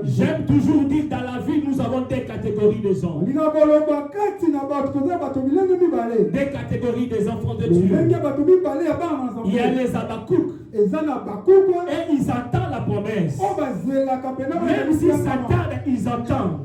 J'aime toujours dire dans la vie, nous avons des catégories des hommes. Des catégories des enfants de Dieu. Il y a les Habakkuk. Et ils attendent la promesse. Même s'ils s'attendent, ils entendent.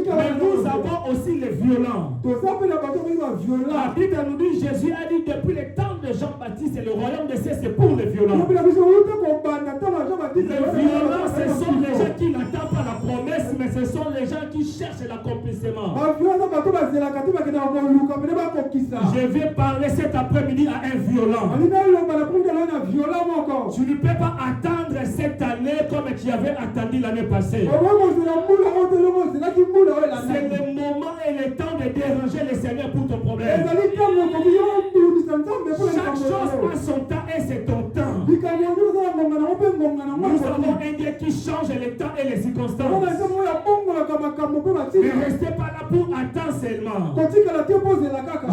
Mais nous avons aussi les violents. La Bible nous dit, Jésus a dit depuis le temps de Jean-Baptiste, et le royaume de cieux, c'est pour les violents. Les violents, ce sont les gens qui n'attendent pas la promesse, mais ce sont les gens qui cherchent l'accomplissement. Je vais parler cet après-midi à un violent. Tu ne peux pas attendre cette année comme tu avais attendu l'année passée. C'est le moment et le temps de déranger le Seigneur pour ton problème. Chaque chose a son temps et c'est ton temps. Nous avons un Dieu qui change le temps et les circonstances. Ne restez pas là pour attendre seulement.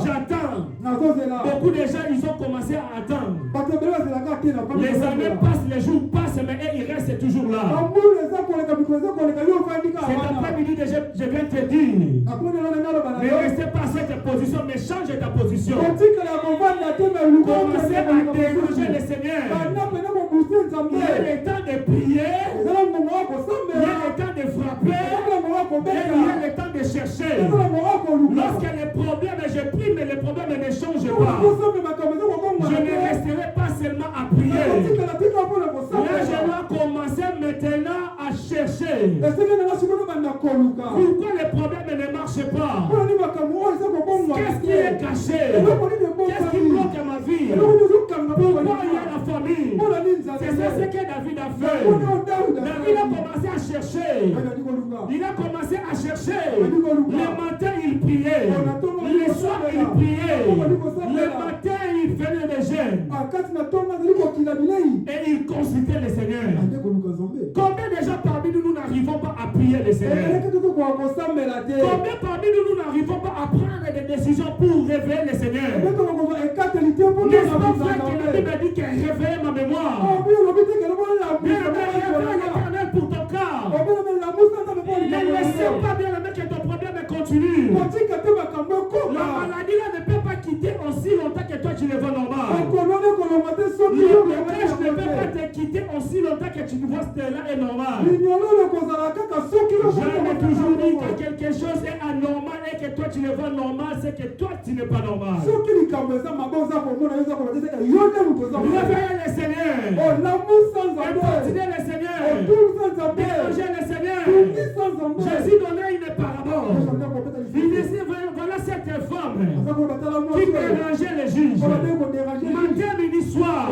J'attends. Beaucoup de gens, ils ont commencé à attendre. Les années passent, les jours passent, mais ils restent toujours là. Cet après-midi, je viens te dire, ne restez pas à cette position, mais change ta position. Commencez à déranger le Seigneur. Il y a le temps de prier, il y a le temps de frapper, il y a le temps de chercher. Lorsque les problèmes, je prie, mais les problèmes ne changent pas. Je ne resterai pas seulement à prier. Là, je dois commencer maintenant à chercher. Pourquoi les problèmes ne marchent pas? Qu'est-ce qui est caché? Qu'est-ce qui bloque ma vie? Pourquoi il y a la famille? C'est ça ce que David a fait. David a commencé à chercher. Il a commencé à chercher. Le matin, il priait. Le soir, il priait. Le matin, il faisait des jeûnes. Et il consultait le Seigneur. Combien de gens parmi nous n'arrivons pas à prier le Seigneur? Combien parmi nous n'arrivons pas à prendre des décisions pour réveiller le Seigneur? N'est-ce pas vrai que la Bible dit qu'elle réveille ma mémoire? Bien réveille l'Éternel pour ton corps. Ne laissez pas bien que ton problème continue. La maladie là ne peut pas quitter aussi longtemps que toi tu le vois normal. Le blocage ne peut pas te quitter aussi longtemps que tu vois cela est normal. J'aime toujours dire que quelque chose est anormal et que toi tu le vois normal, c'est que toi tu n'es pas normal. Réveillez le Seigneur. Continuez le Seigneur. Dérangez le Seigneur. Jésus donnait une parabole. Il disait voilà cette femme qui dérangeait les juges. Matin, midi, soir.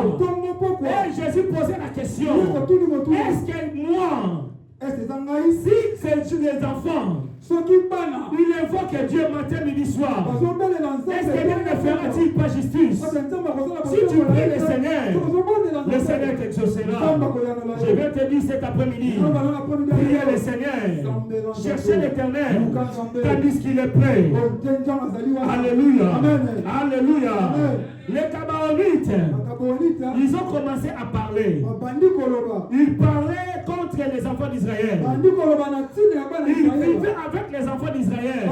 Et Jésus posait la question. Est-ce que moi, si c'est les enfants, il invoque Dieu matin, midi, soir, est-ce que Dieu ne fera-t-il pas justice? Si tu pries le Seigneur t'exaucera. Je vais te dire cet après-midi, priez le Seigneur, cherchez l'Éternel, tandis qu'il est prêt. Alléluia. Alléluia. Les Gabaonites, ils ont commencé à parler. Ils parlaient contre les enfants d'Israël. Ils vivaient avec les enfants d'Israël.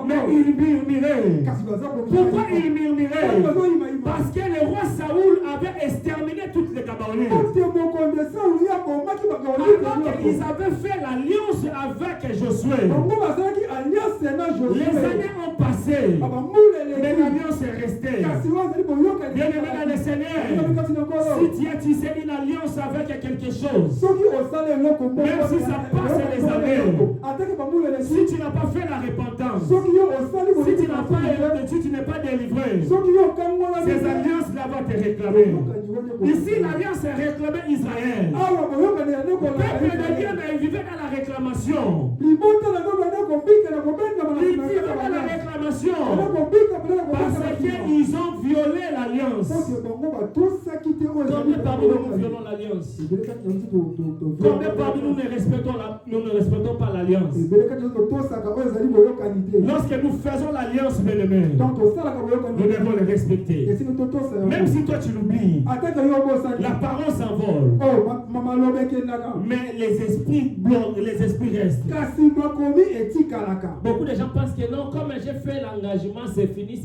Mais ils murmuraient. Pourquoi ils murmuraient? Parce que le roi Saoul avait exterminé toutes les Gabaonites. Alors qu'ils avaient fait l'alliance avec Josué. Les années ont passé, mais l'alliance est restée. Bien aimé dans le Seigneur, si tu as tissé une alliance avec quelque chose, même si ça passe les années, si tu n'as pas fait la repentance, si tu n'as pas si tu n'es pas délivré, ces alliances-là vont te réclamer. Ici, l'alliance est réclamée Israël. Le peuple de Dieu vivait dans la réclamation. Il vivait dans la réclamation parce qu'ils ont violé l'alliance. Combien parmi nous violons l'alliance? Combien parmi nous ne respectons pas l'alliance? Lorsque nous faisons l'alliance, bien-aimés, nous devons les respecter. Même si toi tu l'oublies, la parole s'envole. Mais les esprits bloquent, les esprits restent. Beaucoup de gens pensent que non, comme j'ai fait l'engagement, c'est fini,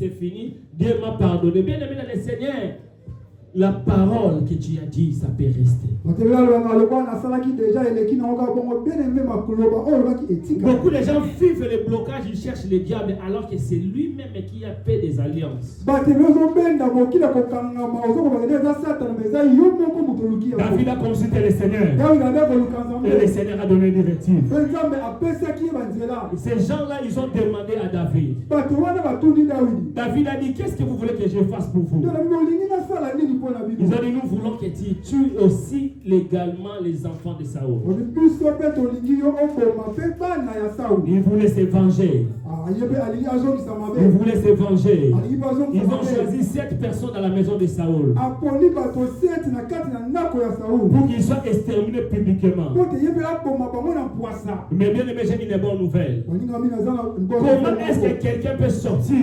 Dieu m'a pardonné. Bien aimé dans le Seigneur, la parole que tu as dit, ça peut rester. Beaucoup de gens vivent le blocage, ils cherchent le diable, alors que c'est lui-même qui a fait des alliances. David a consulté le Seigneur. Et le Seigneur a donné des directives. Ces gens-là, ils ont demandé à David. David a dit, qu'est-ce que vous voulez que je fasse pour vous? Ils ont dit, nous voulons que tu tues aussi légalement les enfants de Saoul. Ils voulaient se venger. Ils voulaient se venger. Ils ont choisi 7 personnes dans la maison de Saoul pour qu'ils soient exterminés publiquement. Mais bien aimé, j'ai une bonne nouvelle. Comment est-ce que quelqu'un peut sortir?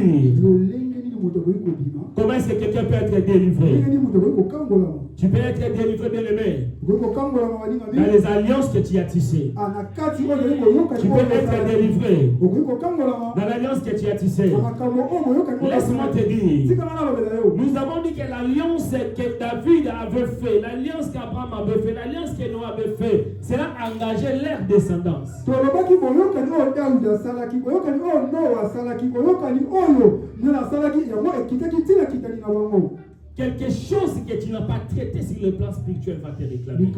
Comment est-ce que quelqu'un peut être délivré? Tu peux être délivré, bien aimé, dans les alliances que tu as tissées. Tu peux être délivré dans l'alliance que tu as tissée. Laisse-moi te dire, nous avons dit que l'alliance que David avait fait, l'alliance qu'Abraham avait fait, l'alliance que Noé avait fait, cela engageait leur descendance. Quelque chose que tu n'as pas traité sur le plan spirituel va te réclamer.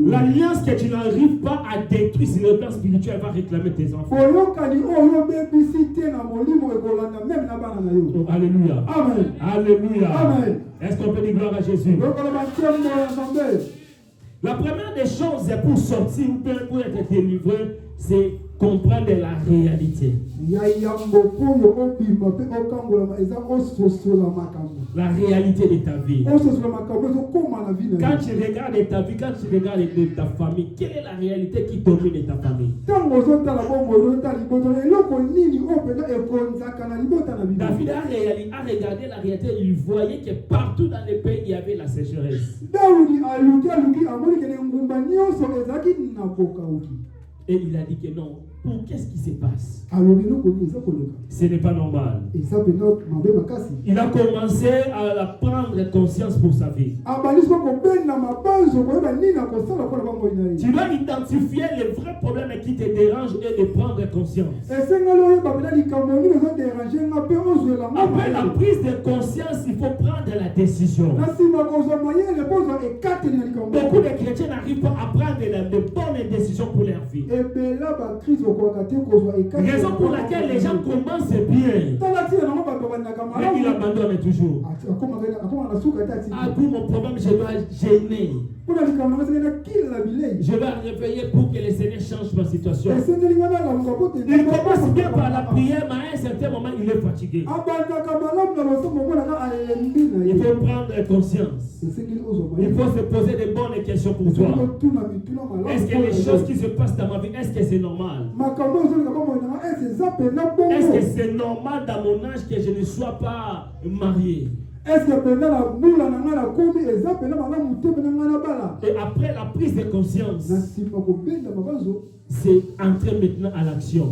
L'alliance que tu n'arrives pas à détruire sur le plan spirituel va réclamer tes enfants. Oh, alléluia. Amen. Alléluia. Amen. Est-ce qu'on peut dire gloire à Jésus? La première des choses pour sortir ou pour être délivré, c'est comprendre la réalité. La réalité de ta vie. Quand tu regardes ta vie, quand tu regardes ta famille, quelle est la réalité qui domine ta famille? David a regardé la réalité, il voyait que partout dans le pays, il y avait la sécheresse. Et il a dit que non. Pour qu'est-ce qui se passe? Ce n'est pas normal. Il a commencé à prendre conscience pour sa vie. Tu dois identifier les vrais problèmes qui te dérangent et de prendre conscience. Après la prise de conscience, il faut prendre la décision. Beaucoup de chrétiens n'arrivent pas à prendre de bonnes décisions pour leur vie. Raison pour laquelle les gens commencent bien, mais ils abandonnent toujours. Ah, pour mon problème, je dois gêner. Je vais réveiller pour que le Seigneur change ma situation. Il commence bien par la prière, mais à un certain moment, il est fatigué. Il faut prendre conscience. Il faut se poser de bonnes questions pour toi. Est-ce que les choses qui se passent dans ma vie, est-ce que c'est normal? Est-ce que c'est normal dans mon âge que je ne sois pas marié? Et après la prise de conscience, c'est entrer maintenant à l'action.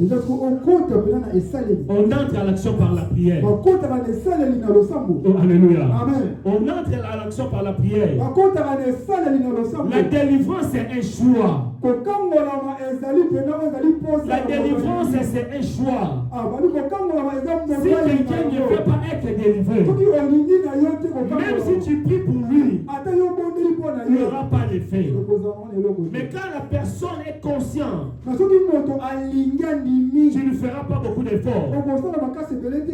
On entre à l'action par la prière. Oh, alléluia. Amen. On entre à l'action par la prière. La délivrance c'est un choix. La délivrance c'est un choix. Si quelqu'un ne veut pas être délivré, même si tu pries pour lui, il n'y aura pas d'effet. Mais quand la personne est consciente Tu ne feras pas beaucoup d'efforts.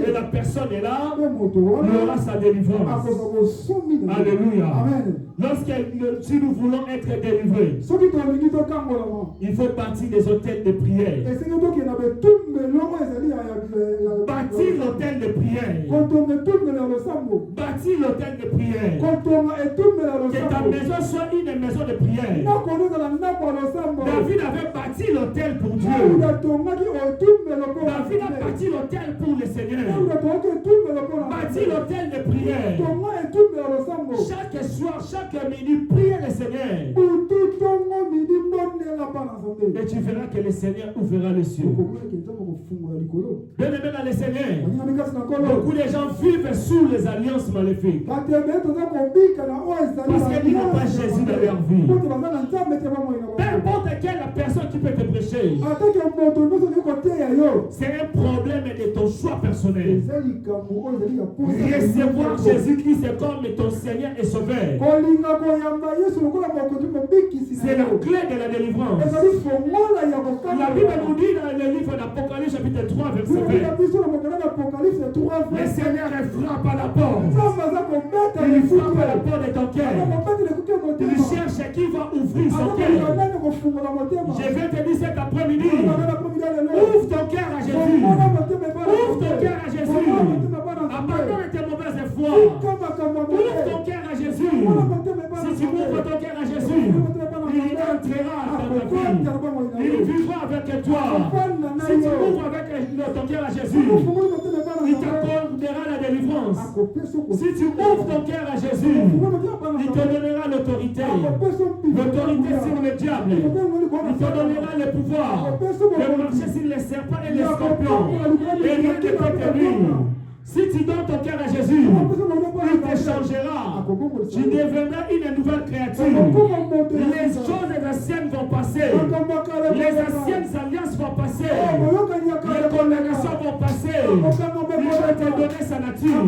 Et la personne est là, il aura sa délivrance. Alléluia. Si nous voulons être délivrés, il faut bâtir des hôtels de prière. Bâtir l'hôtel de prière. Bâtir l'hôtel de prière. Que ta maison soit une maison de prière. David avait bâti l'hôtel pour Dieu. David a bâti l'hôtel pour le Seigneur. Bâti l'hôtel de prière. Chaque soir, chaque minute, priez le Seigneur. Et tu verras que le Seigneur ouvrira les cieux. Bien aimé dans le Seigneur, beaucoup de gens vivent sous les alliances maléfiques. Parce qu'ils n'ont pas Jésus dans leur vie. Peu importe quelle personne qui peut te prêcher, c'est un problème de ton choix personnel. Recevoir Jésus-Christ comme ton Seigneur et Sauveur, c'est la clé de la délivrance. La Bible nous dit dans le livre d'Apocalypse chapitre 3 verset 20, le Seigneur frappe à la porte. Il frappe à la porte de ton cœur. Il cherche qui va ouvrir son cœur. Je vais te dire cet après-midi, ouvre ton cœur à Jésus. Ouvre ton cœur à Jésus. Abandonne tes mauvaises foi. Ouvre ton cœur à Jésus. Si tu ouvres ton cœur à Jésus, il entrera dans ta vie. Il vivra avec toi. Si tu ouvres avec ton cœur à Jésus, il t'accordera la délivrance. Si tu ouvres ton cœur à Jésus, il te donnera l'autorité. L'autorité sur le diable. Il te donnera le pouvoir de marcher sur les serpents et les scorpions. Et rien ne peut te nuire. Si tu donnes ton cœur à Jésus, il te changera. Tu deviendras une nouvelle créature. Les choses anciennes vont passer. Les anciennes alliances vont passer. Les condamnations vont passer. Il va te donner sa nature.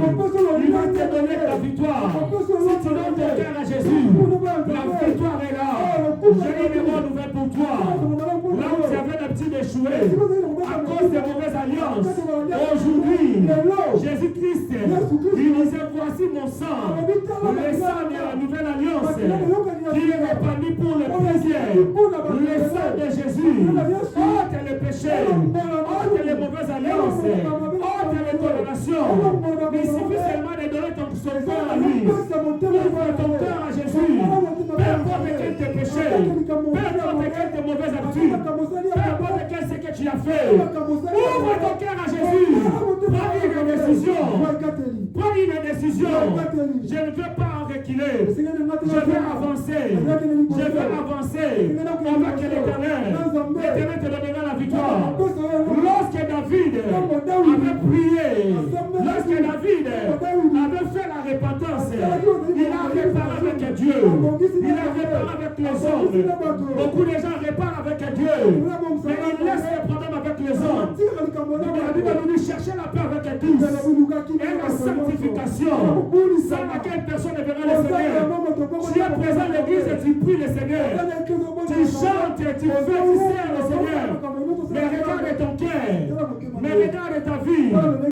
Il va te donner ta victoire. Si tu donnes ton cœur à Jésus, la victoire est là. J'ai une bonne nouvelle pour toi. Là où tu avais l'habitude d'échouer à cause des mauvaises alliances, aujourd'hui, Jésus-Christ, il disait, voici mon sang, le sang de la nouvelle alliance, qui est répandu pour les péchés. Le sang de Jésus ôte les péchés, ôte les mauvaises alliances, ôte les condamnations. Il suffit seulement de donner son cœur à lui. Ouvre ton cœur à Jésus. Peu importe quel tes péchés, peu importe quelle tes mauvaises habitudes, peu importe quel c'est que tu as fait, ouvre ton cœur à Jésus. Prends une décision. Prends une décision. Je ne veux pas reculer. Je vais avancer. Je vais avancer avec l'Éternel. L'Éternel te donnera la victoire. Lorsque David avait prié, lorsque David avait fait la repentance, il a réparé avec Dieu. Il a réparé avec les hommes. Beaucoup de gens réparent avec Dieu, mais ils laissent les problèmes avec les hommes. La Bible nous dit chercher la paix avec tous et la sanctification, sans laquelle personne ne verra le Seigneur. Tu es présent à l'église et tu pries le Seigneur. Tu chantes, tu fais, tu sers le Seigneur. Mais regarde ton cœur, mais regarde ta vie.